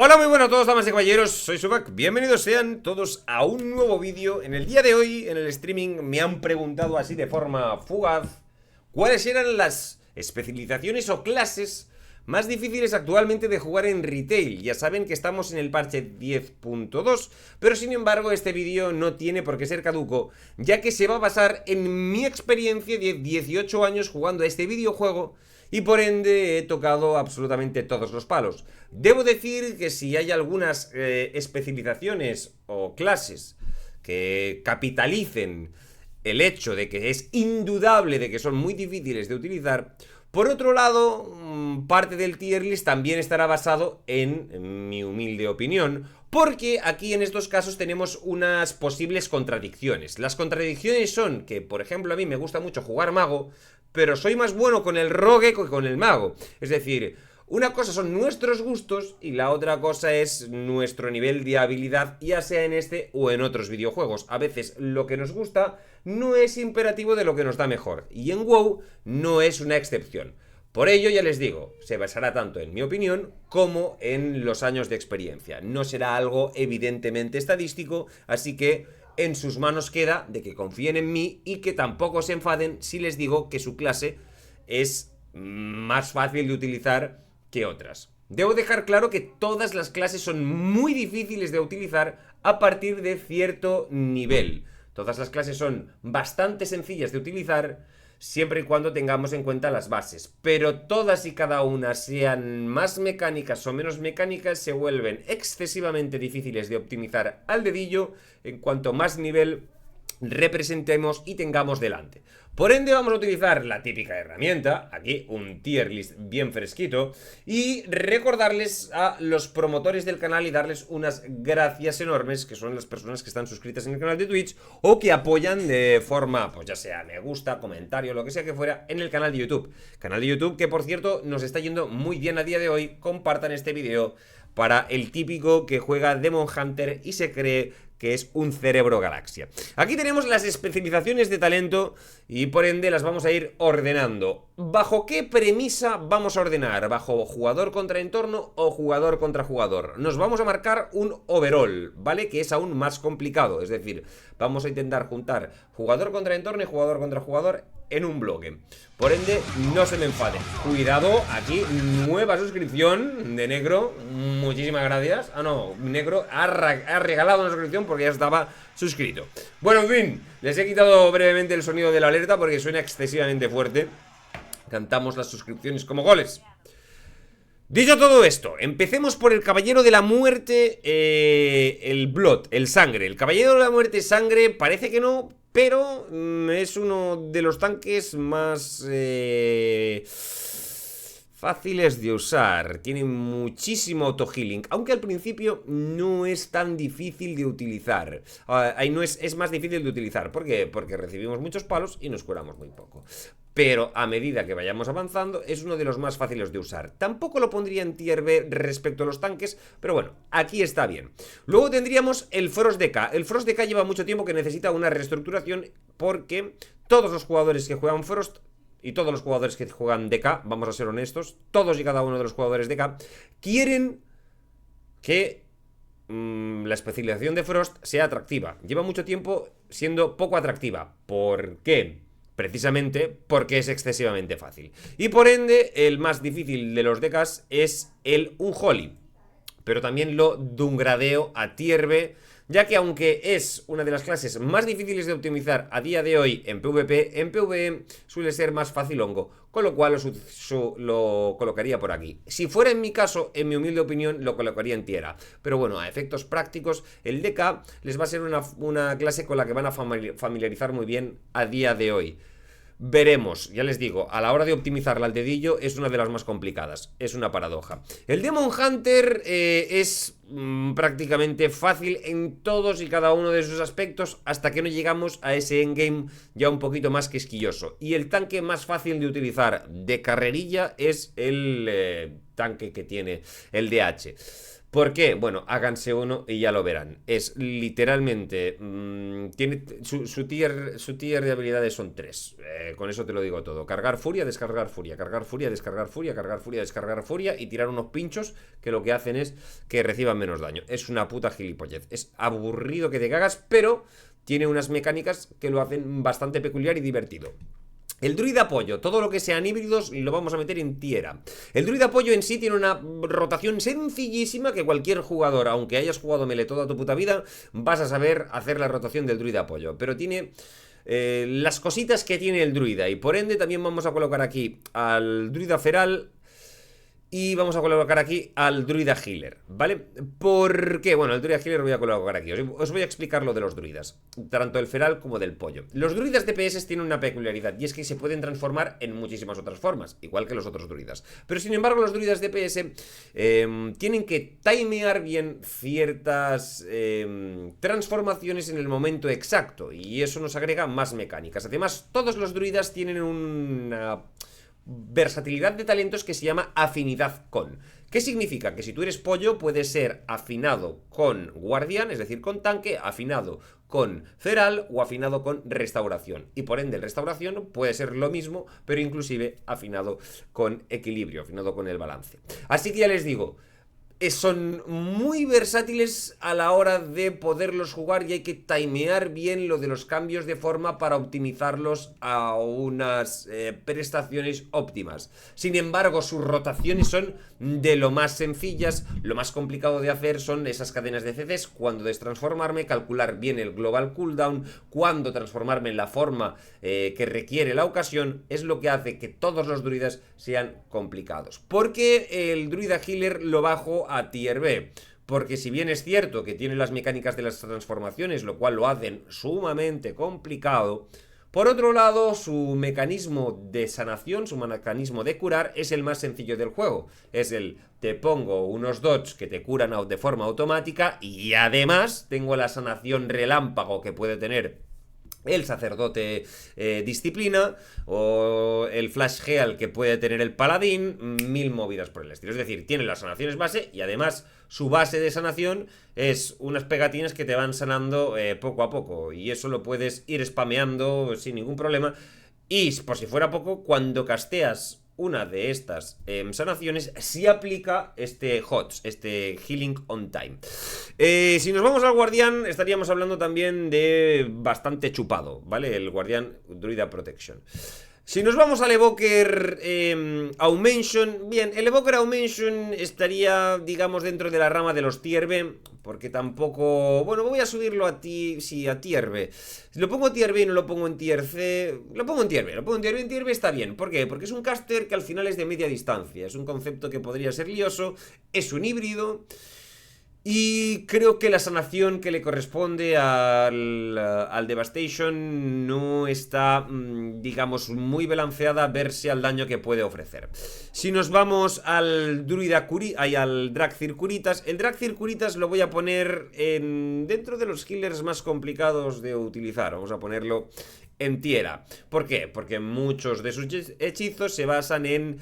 Hola, muy buenas a todos, damas y caballeros, soy Subak, bienvenidos sean todos a un nuevo vídeo. En el día de hoy, en el streaming, me han preguntado así de forma fugaz cuáles eran las especializaciones o clases más difíciles actualmente de jugar en retail. Ya saben que estamos en el parche 10.2, pero sin embargo este vídeo no tiene por qué ser caduco, ya que se va a basar en mi experiencia de 18 años jugando a este videojuego. Y por ende he tocado absolutamente todos los palos. Debo decir que si hay algunas especializaciones o clases que capitalicen el hecho de que es indudable de que son muy difíciles de utilizar, por otro lado, parte del tier list también estará basado en mi humilde opinión, porque aquí en estos casos tenemos unas posibles contradicciones. Las contradicciones son que, por ejemplo, a mí me gusta mucho jugar mago, pero soy más bueno con el rogue que con el mago. Es decir, una cosa son nuestros gustos y la otra cosa es nuestro nivel de habilidad, ya sea en este o en otros videojuegos. A veces lo que nos gusta no es imperativo de lo que nos da mejor, y en WoW no es una excepción. Por ello, ya les digo, se basará tanto en mi opinión como en los años de experiencia. No será algo evidentemente estadístico, así que en sus manos queda de que confíen en mí y que tampoco se enfaden si les digo que su clase es más fácil de utilizar que otras. Debo dejar claro que todas las clases son muy difíciles de utilizar a partir de cierto nivel. Todas las clases son bastante sencillas de utilizar siempre y cuando tengamos en cuenta las bases. Pero todas y cada una, sean más mecánicas o menos mecánicas, se vuelven excesivamente difíciles de optimizar al dedillo en cuanto más nivel representemos y tengamos delante. Por ende vamos a utilizar la típica herramienta, aquí un tier list bien fresquito, y recordarles a los promotores del canal y darles unas gracias enormes, que son las personas que están suscritas en el canal de Twitch o que apoyan de forma, pues ya sea me gusta, comentario, lo que sea que fuera, en el canal de YouTube. Canal de YouTube que, por cierto, nos está yendo muy bien a día de hoy. Compartan este vídeo para el típico que juega Demon Hunter y se cree que es un cerebro galaxia. Aquí tenemos las especializaciones de talento y por ende las vamos a ir ordenando. ¿Bajo qué premisa vamos a ordenar? ¿Bajo jugador contra entorno o jugador contra jugador? Nos vamos a marcar un overall, ¿vale? Que es aún más complicado, es decir, vamos a intentar juntar jugador contra entorno y jugador contra jugador en un bloque. Por ende, no se me enfaden. Cuidado, aquí nueva suscripción de Negro. Muchísimas gracias. Ah, no, Negro ha regalado una suscripción porque ya estaba suscrito. Bueno, en fin, les he quitado brevemente el sonido de la alerta porque suena excesivamente fuerte. Cantamos las suscripciones como goles. Dicho todo esto, empecemos por el Caballero de la Muerte, el Blood, el Sangre. El Caballero de la Muerte Sangre parece que no, pero es uno de los tanques más fáciles de usar. Tiene muchísimo auto-healing, aunque al principio no es tan difícil de utilizar. Es más difícil de utilizar. ¿Por qué? Porque recibimos muchos palos y nos curamos muy poco. Pero a medida que vayamos avanzando es uno de los más fáciles de usar. Tampoco lo pondría en tier B respecto a los tanques, pero bueno, aquí está bien. Luego tendríamos el Frost DK. El Frost DK lleva mucho tiempo que necesita una reestructuración porque todos los jugadores que juegan Frost y todos los jugadores que juegan DK, vamos a ser honestos, todos y cada uno de los jugadores DK quieren que la especialización de Frost sea atractiva. Lleva mucho tiempo siendo poco atractiva. ¿Por qué? Precisamente porque es excesivamente fácil. Y por ende, el más difícil de los DKs es el Unholy. Pero también lo downgradeo a tier B, ya que aunque es una de las clases más difíciles de optimizar a día de hoy en PvP, en PvE suele ser más fácil hongo, con lo cual lo colocaría por aquí. Si fuera en mi caso, en mi humilde opinión, lo colocaría en tierra. Pero bueno, a efectos prácticos, el DK les va a ser una clase con la que van a familiarizar muy bien a día de hoy. Veremos, ya les digo, a la hora de optimizarla al dedillo es una de las más complicadas, es una paradoja. El Demon Hunter es prácticamente fácil en todos y cada uno de sus aspectos hasta que no llegamos a ese endgame ya un poquito más quisquilloso. Y el tanque más fácil de utilizar de carrerilla es el tanque que tiene el DH. ¿Por qué? Bueno, háganse uno y ya lo verán. Es literalmente. Tiene su tier de habilidades son 3. Con eso te lo digo todo. Cargar furia, descargar furia. Cargar furia, descargar furia. Cargar furia, descargar furia. Y tirar unos pinchos que lo que hacen es que reciban menos daño. Es una puta gilipollez. Es aburrido que te cagas, pero tiene unas mecánicas que lo hacen bastante peculiar y divertido. El druida apoyo, todo lo que sean híbridos lo vamos a meter en tierra. El druida apoyo en sí tiene una rotación sencillísima que cualquier jugador, aunque hayas jugado melee toda tu puta vida, vas a saber hacer la rotación del druida apoyo. Pero tiene las cositas que tiene el druida y por ende también vamos a colocar aquí al druida feral. Y vamos a colocar aquí al druida healer, ¿vale? ¿Por qué? Bueno, el druida healer lo voy a colocar aquí. Os voy a explicar lo de los druidas, tanto del feral como del pollo. Los druidas DPS tienen una peculiaridad y es que se pueden transformar en muchísimas otras formas, igual que los otros druidas. Pero sin embargo los druidas DPS tienen que timear bien ciertas transformaciones en el momento exacto y eso nos agrega más mecánicas. Además, todos los druidas tienen una versatilidad de talentos que se llama afinidad con. ¿Qué significa? Que si tú eres pollo puedes ser afinado con guardián, es decir, con tanque, afinado con feral o afinado con restauración. Y por ende el restauración puede ser lo mismo, pero inclusive afinado con equilibrio, afinado con el balance. Así que ya les digo, son muy versátiles a la hora de poderlos jugar y hay que timear bien lo de los cambios de forma para optimizarlos a unas prestaciones óptimas. Sin embargo, sus rotaciones son de lo más sencillas. Lo más complicado de hacer son esas cadenas de CCs, cuando destransformarme, calcular bien el global cooldown, cuándo transformarme en la forma que requiere la ocasión, es lo que hace que todos los druidas sean complicados. Porque el druida healer lo bajo a tier B. Porque si bien es cierto que tiene las mecánicas de las transformaciones, lo cual lo hacen sumamente complicado, por otro lado, su mecanismo de sanación, su mecanismo de curar, es el más sencillo del juego. Es el, te pongo unos dots que te curan de forma automática y además tengo la sanación relámpago que puede tener el sacerdote disciplina o el flash heal que puede tener el paladín, mil movidas por el estilo. Es decir, tiene las sanaciones base y además su base de sanación es unas pegatinas que te van sanando poco a poco y eso lo puedes ir spameando sin ningún problema. Y por si fuera poco, cuando casteas una de estas sanaciones, sí aplica este HOTS, este Healing on Time. Si nos vamos al guardián, estaríamos hablando también de bastante chupado, ¿vale? El guardián Druida Protection. Si nos vamos al Evoker Aumention, bien, el Evoker Aumention estaría, digamos, dentro de la rama de los tier B, porque tampoco... Bueno, voy a subirlo a tier B. Si lo pongo a tier B y no lo pongo en tier C... Lo pongo en tier B, en tier B está bien. ¿Por qué? Porque es un caster que al final es de media distancia. Es un concepto que podría ser lioso, es un híbrido... Y creo que la sanación que le corresponde al Devastation no está, digamos, muy balanceada verse al daño que puede ofrecer. Si nos vamos al al Drag Circuritas, el Drag Circuritas lo voy a poner dentro de los healers más complicados de utilizar. Vamos a ponerlo en tierra. ¿Por qué? Porque muchos de sus hechizos se basan en...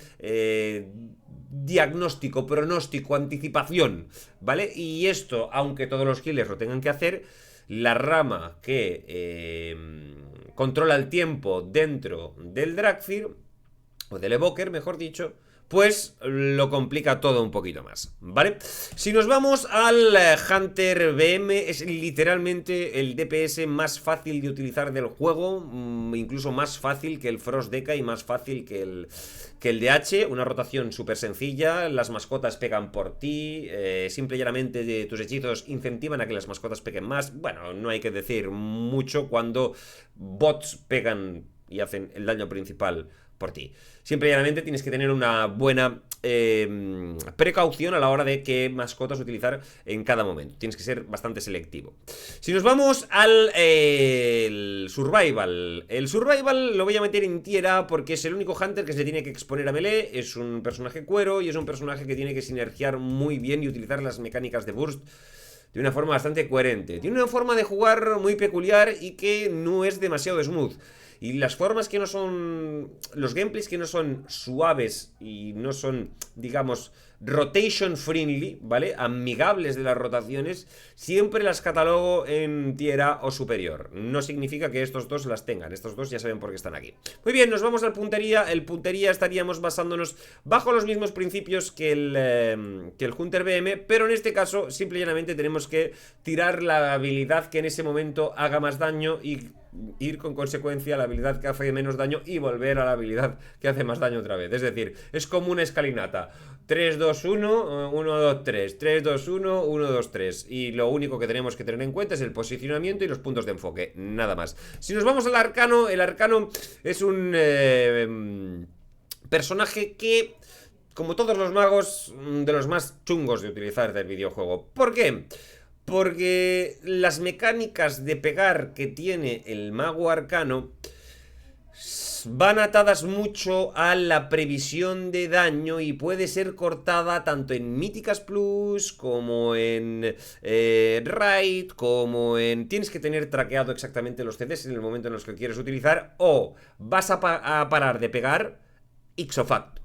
diagnóstico, pronóstico, anticipación, ¿vale? Y esto, aunque todos los healers lo tengan que hacer, la rama que controla el tiempo dentro del Dragfir, o del Evoker, mejor dicho, pues lo complica todo un poquito más, ¿vale? Si nos vamos al Hunter BM, es literalmente el DPS más fácil de utilizar del juego, incluso más fácil que el Frost Deca y más fácil que el DH, una rotación súper sencilla, las mascotas pegan por ti, simple y llanamente tus hechizos incentivan a que las mascotas peguen más, bueno, no hay que decir mucho cuando bots pegan y hacen el daño principal por ti. Siempre y llanamente tienes que tener una buena precaución a la hora de qué mascotas utilizar en cada momento. Tienes que ser bastante selectivo. Si nos vamos al Survival. El Survival lo voy a meter en tierra porque es el único Hunter que se tiene que exponer a melee. Es un personaje cuero y es un personaje que tiene que sinergiar muy bien y utilizar las mecánicas de burst de una forma bastante coherente. Tiene una forma de jugar muy peculiar y que no es demasiado smooth. Y las formas que no son... Los gameplays que no son suaves y no son, digamos, rotation friendly, ¿vale? Amigables de las rotaciones, siempre las catalogo en tier A o superior. No significa que estos dos las tengan, estos dos ya saben por qué están aquí. Muy bien, nos vamos al puntería. El puntería estaríamos basándonos bajo los mismos principios que el Hunter BM, pero en este caso simple y llanamente tenemos que tirar la habilidad que en ese momento haga más daño y ir con consecuencia a la habilidad que hace menos daño y volver a la habilidad que hace más daño otra vez. Es decir, es como una escalinata: 3, 2, 1, 1, 2, 3, 3, 2, 1, 1, 2, 3. Y lo único que tenemos que tener en cuenta es el posicionamiento y los puntos de enfoque, nada más. Si nos vamos al arcano, el arcano es un personaje que, como todos los magos, de los más chungos de utilizar del videojuego. ¿Por qué? Porque las mecánicas de pegar que tiene el mago arcano van atadas mucho a la previsión de daño y puede ser cortada tanto en Míticas Plus como en Raid, como en... Tienes que tener traqueado exactamente los CDs en el momento en los que quieres utilizar, o vas a parar de pegar ipso facto.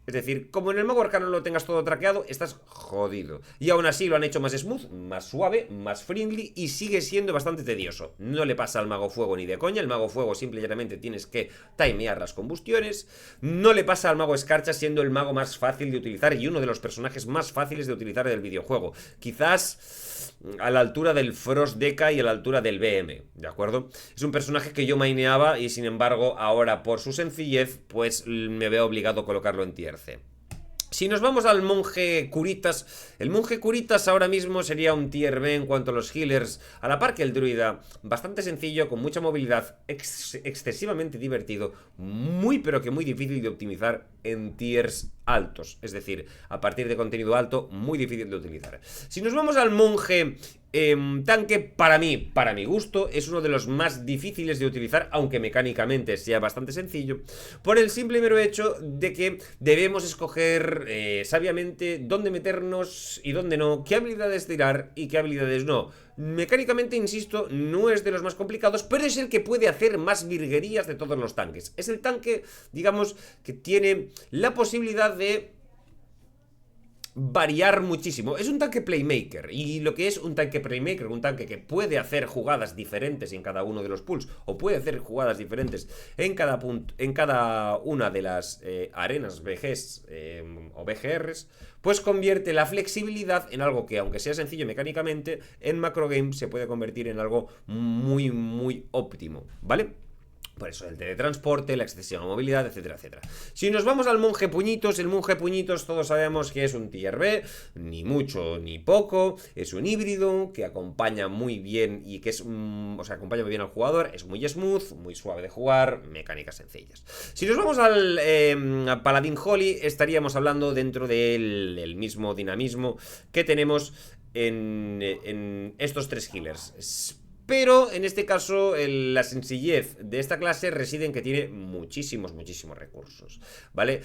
Es decir, como en el mago arcano lo tengas todo traqueado, estás jodido. Y aún así lo han hecho más smooth, más suave, más friendly y sigue siendo bastante tedioso. No le pasa al mago fuego ni de coña. El mago fuego simple y llanamente tienes que timear las combustiones. No le pasa al mago escarcha, siendo el mago más fácil de utilizar y uno de los personajes más fáciles de utilizar del videojuego. Quizás a la altura del Frost Deca y a la altura del BM, ¿de acuerdo? Es un personaje que yo maineaba y sin embargo ahora por su sencillez pues me veo obligado a colocarlo en tier C. Si nos vamos al monje Curitas, el monje Curitas ahora mismo sería un tier B en cuanto a los healers, a la par que el druida, bastante sencillo, con mucha movilidad, excesivamente divertido, muy pero que muy difícil de optimizar en tiers altos, es decir, a partir de contenido alto, muy difícil de utilizar. Si nos vamos al monje tanque, para mi gusto, es uno de los más difíciles de utilizar, aunque mecánicamente sea bastante sencillo, por el simple y mero hecho de que debemos escoger sabiamente dónde meternos y dónde no, qué habilidades tirar y qué habilidades no. Mecánicamente, insisto, no es de los más complicados, pero es el que puede hacer más virguerías de todos los tanques. Es el tanque, digamos, que tiene la posibilidad de variar muchísimo. Es un tanque playmaker. Y lo que es un tanque playmaker, un tanque que puede hacer jugadas diferentes en cada uno de los pools, o puede hacer jugadas diferentes en cada punto, en cada una de las arenas BGs o BGRs, pues convierte la flexibilidad en algo que, aunque sea sencillo mecánicamente, en macrogame se puede convertir en algo muy, muy óptimo, ¿vale? Por eso el teletransporte, la excesiva movilidad, etcétera, etcétera. Si nos vamos al monje puñitos, el monje puñitos todos sabemos que es un tier B, ni mucho ni poco, es un híbrido que acompaña muy bien y que es, o sea, acompaña muy bien al jugador, es muy smooth, muy suave de jugar, mecánicas sencillas. Si nos vamos al Paladín Holy, estaríamos hablando dentro del mismo dinamismo que tenemos en estos tres healers. Pero en este caso la sencillez de esta clase reside en que tiene muchísimos recursos, ¿vale?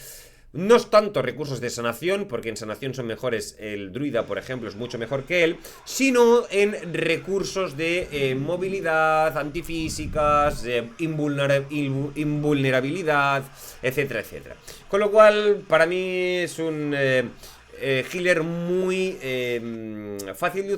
No es tanto recursos de sanación, porque en sanación son mejores, el druida, por ejemplo, es mucho mejor que él, sino en recursos de movilidad, antifísicas, invulnerabilidad, etcétera, etcétera. Con lo cual, para mí es un healer muy fácil de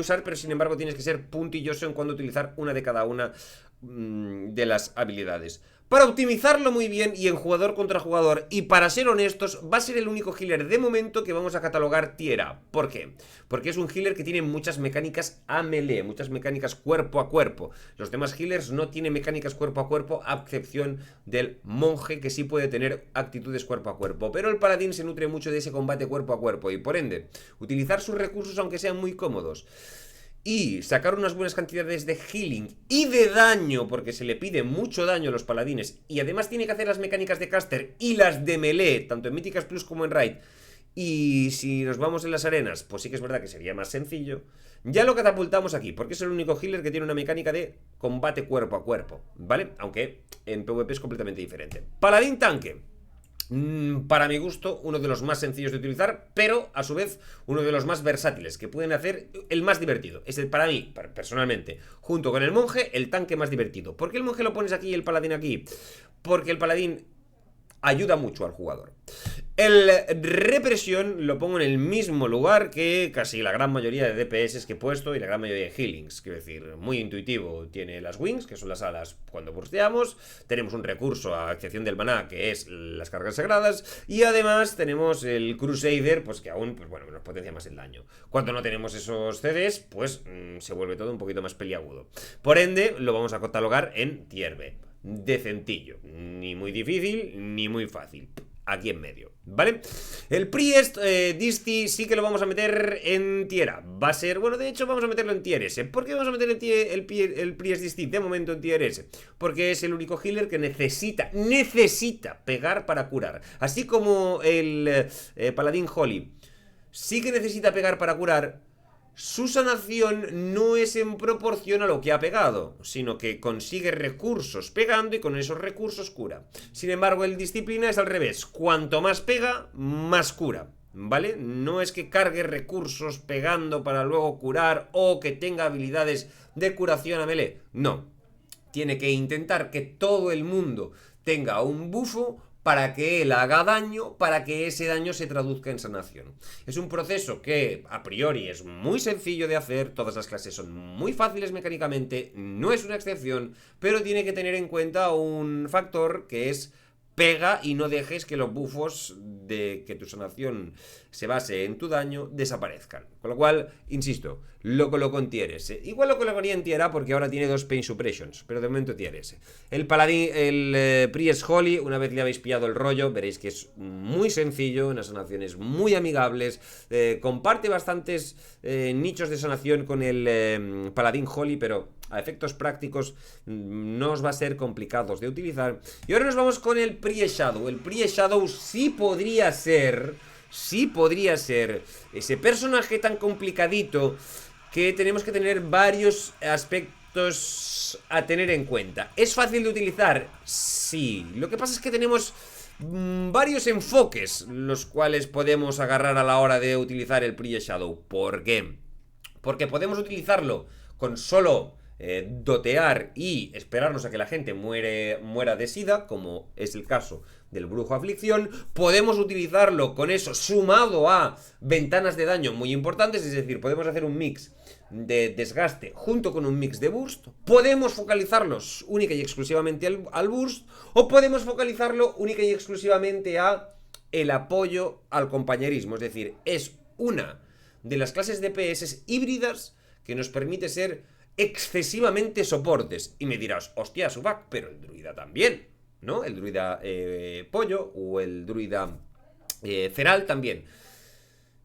usar, pero sin embargo tienes que ser puntilloso en cuando utilizar una de cada una de las habilidades. Para optimizarlo muy bien y en jugador contra jugador, y para ser honestos, va a ser el único healer de momento que vamos a catalogar tier A. ¿Por qué? Porque es un healer que tiene muchas mecánicas a melee, muchas mecánicas cuerpo a cuerpo. Los demás healers no tienen mecánicas cuerpo a cuerpo, a excepción del monje, que sí puede tener actitudes cuerpo a cuerpo. Pero el paladín se nutre mucho de ese combate cuerpo a cuerpo y por ende, utilizar sus recursos aunque sean muy cómodos y sacar unas buenas cantidades de healing y de daño, porque se le pide mucho daño a los paladines, y además tiene que hacer las mecánicas de caster y las de melee, tanto en Míticas Plus como en Raid. Y si nos vamos en las arenas, pues sí que es verdad que sería más sencillo. Ya lo catapultamos aquí, porque es el único healer que tiene una mecánica de combate cuerpo a cuerpo, ¿vale? Aunque en PvP es completamente diferente. Paladín tanque. Para mi gusto, uno de los más sencillos de utilizar, pero a su vez uno de los más versátiles, que pueden hacer el más divertido. Es el, para mí, personalmente, junto con el monje, el tanque más divertido. ¿Por qué el monje lo pones aquí y el paladín aquí? Porque el paladín ayuda mucho al jugador. El represión lo pongo en el mismo lugar que casi la gran mayoría de DPS que he puesto y la gran mayoría de healings. Quiero decir, muy intuitivo. Tiene las wings, que son las alas cuando bursteamos. Tenemos un recurso a excepción del maná, que es las cargas sagradas. Y además tenemos el Crusader, pues que aún, pues bueno, nos potencia más el daño. Cuando no tenemos esos CDs, pues se vuelve todo un poquito más peliagudo. Por ende, lo vamos a catalogar en tier B. Decentillo. Ni muy difícil, ni muy fácil. Aquí en medio, ¿vale? El Priest Disti sí que lo vamos a meter en tier A. Va a ser, bueno, de hecho vamos a meterlo en tier S. ¿Por qué vamos a meter el Priest Disti de momento en tier S? Porque es el único healer que necesita pegar para curar. Así como el Paladín Holy sí que necesita pegar para curar. Su sanación no es en proporción a lo que ha pegado, sino que consigue recursos pegando y con esos recursos cura. Sin embargo, el disciplina es al revés. Cuanto más pega, más cura. ¿Vale? No es que cargue recursos pegando para luego curar o que tenga habilidades de curación a melee. No. Tiene que intentar que todo el mundo tenga un bufo para que él haga daño, para que ese daño se traduzca en sanación. Es un proceso que a priori es muy sencillo de hacer, todas las clases son muy fáciles mecánicamente, no es una excepción, pero tiene que tener en cuenta un factor que es pega y no dejes que los buffos de que tu sanación se base en tu daño desaparezcan. Con lo cual, insisto, lo coloco en tier S. Igual lo colocaría en tier A porque ahora tiene 2 Pain Suppressions, pero de momento tier S. El Paladín, el Priest Holy, una vez le habéis pillado el rollo, veréis que es muy sencillo, unas sanaciones muy amigables, comparte bastantes nichos de sanación con el Paladín Holy, pero a efectos prácticos no os va a ser complicados de utilizar. Y ahora nos vamos con el Priest Shadow. El Priest Shadow sí podría ser ese personaje tan complicadito que tenemos que tener varios aspectos a tener en cuenta. ¿Es fácil de utilizar? Sí. Lo que pasa es que tenemos varios enfoques los cuales podemos agarrar a la hora de utilizar el Priest Shadow. ¿Por qué? Porque podemos utilizarlo con solo dotear y esperarnos a que la gente muera de sida, como es el caso del brujo aflicción. Podemos utilizarlo con eso sumado a ventanas de daño muy importantes, es decir, podemos hacer un mix de desgaste junto con un mix de burst. Podemos focalizarlos única y exclusivamente al burst, o podemos focalizarlo única y exclusivamente a el apoyo al compañerismo, es decir, es una de las clases de PS híbridas que nos permite ser excesivamente soportes. Y me dirás, hostia, Subak, pero el druida también, ¿no? El druida pollo o el druida feral también.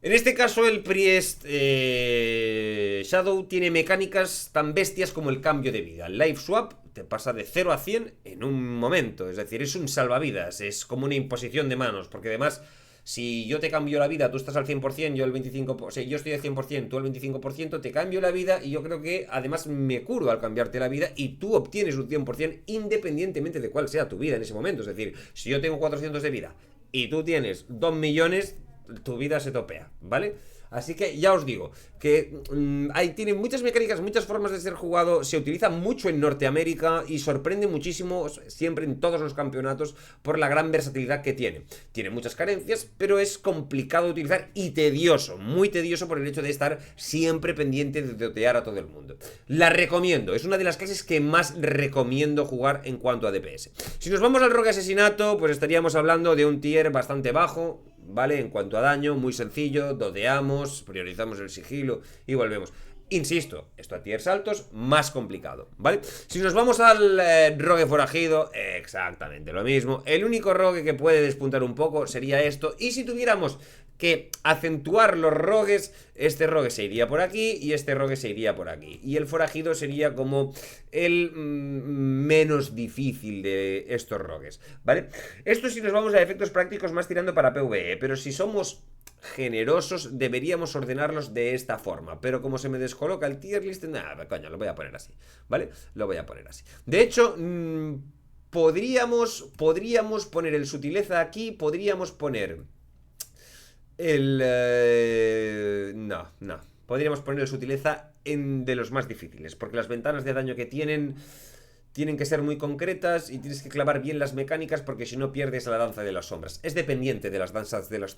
En este caso el Priest Shadow tiene mecánicas tan bestias como el cambio de vida. El Life Swap te pasa de 0 a 100 en un momento, es decir, es un salvavidas, es como una imposición de manos, porque además, si yo te cambio la vida, tú estás al 100%, yo al 25%, o sea, yo estoy al 100%, tú al 25%, te cambio la vida y yo creo que además me curo al cambiarte la vida y tú obtienes un 100% independientemente de cuál sea tu vida en ese momento. Es decir, si yo tengo 400 de vida y tú tienes 2 millones, tu vida se topea, ¿vale? Así que ya os digo que tiene muchas mecánicas, muchas formas de ser jugado. Se utiliza mucho en Norteamérica y sorprende muchísimo siempre en todos los campeonatos por la gran versatilidad que tiene. Tiene muchas carencias, pero es complicado de utilizar y tedioso, muy tedioso por el hecho de estar siempre pendiente de dotear a todo el mundo. La recomiendo, es una de las clases que más recomiendo jugar en cuanto a DPS. Si nos vamos al rogue asesinato, pues estaríamos hablando de un tier bastante bajo, ¿vale? En cuanto a daño, muy sencillo, dodeamos, priorizamos el sigilo y volvemos. Insisto, esto a tiers altos, más complicado, ¿vale? Si nos vamos al rogue forajido, exactamente lo mismo. El único rogue que puede despuntar un poco sería esto. Y si tuviéramos que acentuar los rogues, este rogue se iría por aquí y este rogue se iría por aquí. Y el forajido sería como el menos difícil de estos rogues, ¿vale? Esto si nos vamos a efectos prácticos más tirando para PvE, pero si somos generosos deberíamos ordenarlos de esta forma, pero como se me descoloca el tier list, nada, coño, lo voy a poner así, ¿vale? Lo voy a poner así. De hecho, podríamos poner el sutileza aquí, podríamos poner el... no. Podríamos poner el sutileza en de los más difíciles, porque las ventanas de daño que tienen que ser muy concretas y tienes que clavar bien las mecánicas porque si no pierdes la danza de las sombras. Es dependiente de las danzas de las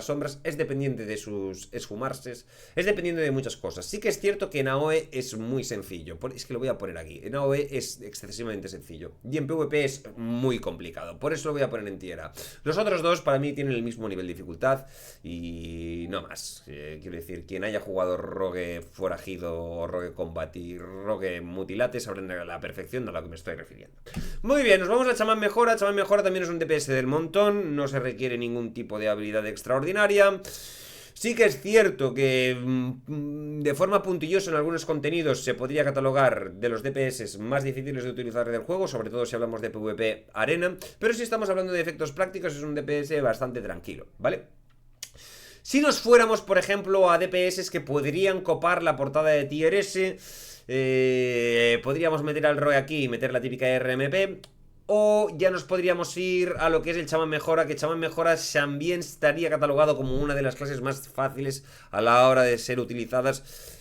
sombras, es dependiente de sus esfumarses, es dependiente de muchas cosas. Sí que es cierto que en AOE es muy sencillo, es que lo voy a poner aquí. En AOE es excesivamente sencillo y en PvP es muy complicado, por eso lo voy a poner en tierra. Los otros dos para mí tienen el mismo nivel de dificultad y no más. Quiero decir, quien haya jugado Rogue Forajido o Rogue Combat y Rogue Mutilate sabrán a la perfección a lo que me estoy refiriendo. Muy bien, nos vamos a Chamán Mejora. Chamán Mejora también es un DPS del montón, no se requiere ningún tipo de habilidad extraordinaria. Sí que es cierto que de forma puntillosa en algunos contenidos se podría catalogar de los DPS más difíciles de utilizar del juego, sobre todo si hablamos de PvP arena, pero si estamos hablando de efectos prácticos es un DPS bastante tranquilo, ¿vale? Si nos fuéramos, por ejemplo, a DPS que podrían copar la portada de Tier S, podríamos meter al Roe aquí y meter la típica RMP. O ya nos podríamos ir a lo que es el Chamán Mejora, que Chamán Mejora también estaría catalogado como una de las clases más fáciles a la hora de ser utilizadas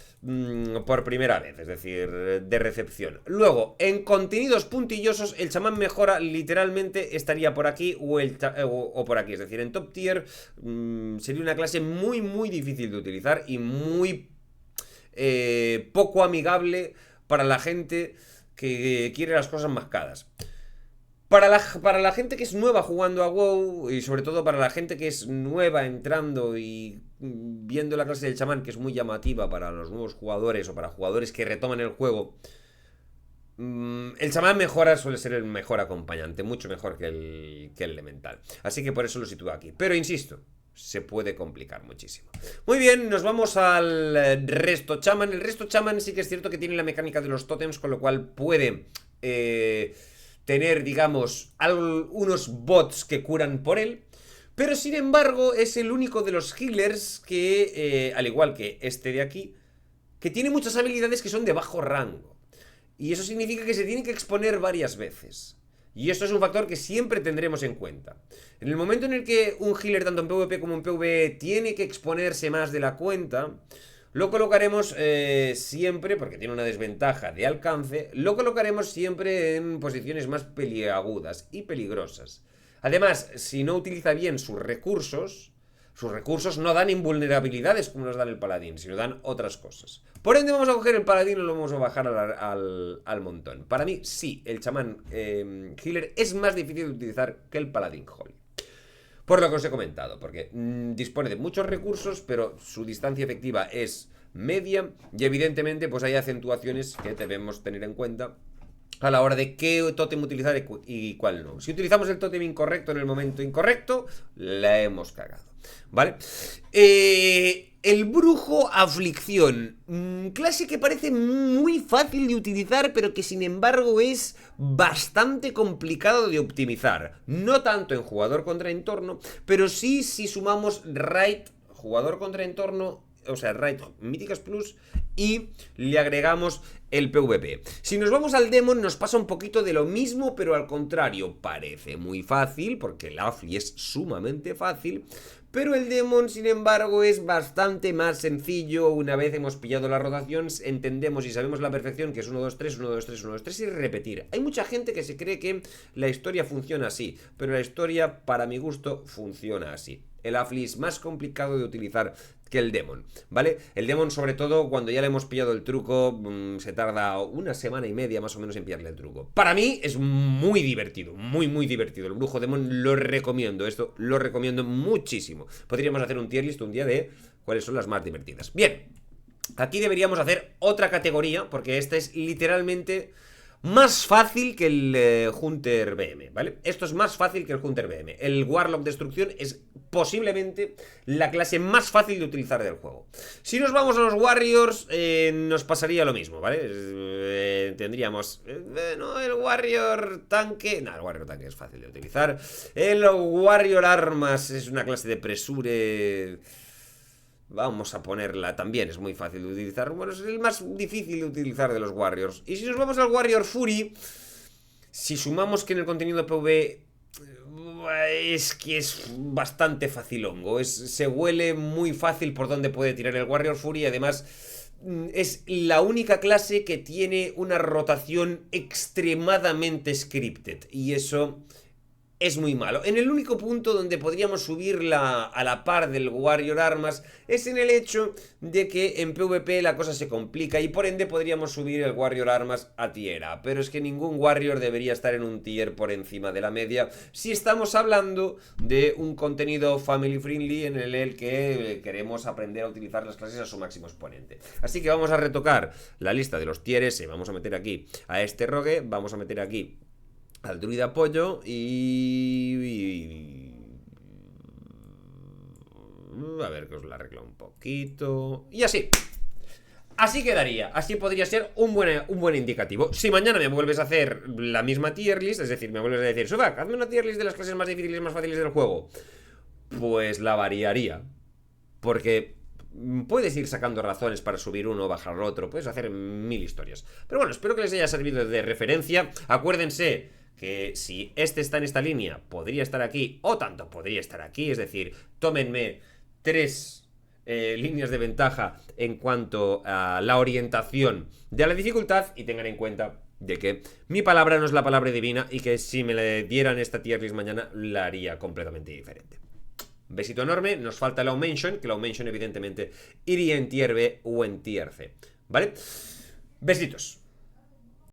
por primera vez, es decir, de recepción. Luego, en contenidos puntillosos, el Chamán Mejora literalmente estaría por aquí o por aquí, es decir, en top tier sería una clase muy difícil de utilizar y muy poco amigable para la gente que quiere las cosas mascadas. Para la gente que es nueva jugando a WoW y sobre todo para la gente que es nueva entrando y viendo la clase del chamán, que es muy llamativa para los nuevos jugadores o para jugadores que retoman el juego, el chamán mejora suele ser el mejor acompañante, mucho mejor que el elemental. Así que por eso lo sitúo aquí. Pero insisto, se puede complicar muchísimo. Muy bien, nos vamos al resto chamán. El resto chamán sí que es cierto que tiene la mecánica de los tótems, con lo cual puede tener, digamos, unos bots que curan por él. Pero sin embargo es el único de los healers que, al igual que este de aquí, que tiene muchas habilidades que son de bajo rango. Y eso significa que se tiene que exponer varias veces. Y esto es un factor que siempre tendremos en cuenta. En el momento en el que un healer, tanto en PvP como en PvE, tiene que exponerse más de la cuenta, lo colocaremos siempre, porque tiene una desventaja de alcance, lo colocaremos siempre en posiciones más peliagudas y peligrosas. Además, si no utiliza bien sus recursos no dan invulnerabilidades como nos dan el paladín, sino dan otras cosas. Por ende vamos a coger el paladín y lo vamos a bajar al montón. Para mí, sí, el chamán healer es más difícil de utilizar que el paladín holy. Por lo que os he comentado, porque dispone de muchos recursos, pero su distancia efectiva es media y evidentemente pues hay acentuaciones que debemos tener en cuenta a la hora de qué tótem utilizar y cuál no. Si utilizamos el tótem incorrecto en el momento incorrecto, la hemos cagado, ¿vale? El brujo aflicción, clase que parece muy fácil de utilizar, pero que sin embargo es bastante complicado de optimizar. No tanto en jugador contra entorno, pero sí si sumamos raid, jugador contra entorno, o sea, raid míticas plus, y le agregamos el PvP. Si nos vamos al Demon nos pasa un poquito de lo mismo, pero al contrario. Parece muy fácil, porque el Afli es sumamente fácil, pero el Demon, sin embargo, es bastante más sencillo. Una vez hemos pillado la rotación, entendemos y sabemos la perfección que es 1, 2, 3, 1, 2, 3, 1, 2, 3 y repetir. Hay mucha gente que se cree que la historia funciona así, pero la historia, para mi gusto, funciona así. El Afli es más complicado de utilizar que el Demon, ¿vale? El Demon, sobre todo, cuando ya le hemos pillado el truco, se tarda una semana y media más o menos en pillarle el truco. Para mí es muy divertido, muy divertido. El Brujo Demon lo recomiendo, esto lo recomiendo muchísimo. Podríamos hacer un tier list un día de cuáles son las más divertidas. Bien, aquí deberíamos hacer otra categoría, porque esta es literalmente más fácil que el Hunter BM, ¿vale? Esto es más fácil que el Hunter BM. El Warlock Destrucción es posiblemente la clase más fácil de utilizar del juego. Si nos vamos a los Warriors, nos pasaría lo mismo, ¿vale? Tendríamos no, el Warrior Tanque. No, el Warrior Tanque es fácil de utilizar. El Warrior Armas es una clase de presure. Vamos a ponerla, también es muy fácil de utilizar. Bueno, es el más difícil de utilizar de los Warriors. Y si nos vamos al Warrior Fury, Si sumamos que en el contenido PvE es que es bastante facilongo. Se huele muy fácil por donde puede tirar el Warrior Fury. Y además es la única clase que tiene una rotación extremadamente scripted. Y eso es muy malo. En el único punto donde podríamos subirla a la par del Warrior Armas es en el hecho de que en PvP la cosa se complica y por ende podríamos subir el Warrior Armas a tier A. Pero es que ningún Warrior debería estar en un tier por encima de la media si estamos hablando de un contenido family friendly en el que queremos aprender a utilizar las clases a su máximo exponente. Así que vamos a retocar la lista de los tier S. Vamos a meter aquí a este rogue, vamos a meter aquí al druida apoyo a ver que os la arreglo un poquito. Y así. Así quedaría, así podría ser un buen indicativo. Si mañana me vuelves a hacer la misma tier list, es decir, me vuelves a decir, Subak, hazme una tier list de las clases más difíciles y más fáciles del juego, pues la variaría. Porque puedes ir sacando razones para subir uno o bajar otro, puedes hacer mil historias. Pero bueno, espero que les haya servido de referencia. Acuérdense que si este está en esta línea, podría estar aquí, o tanto podría estar aquí, es decir, tómenme 3 líneas de ventaja en cuanto a la orientación de la dificultad y tengan en cuenta de que mi palabra no es la palabra divina y que si me le dieran esta tier list mañana la haría completamente diferente. Besito enorme, nos falta la Mention, que la Mention evidentemente iría en tier B o en tier C, ¿vale? Besitos.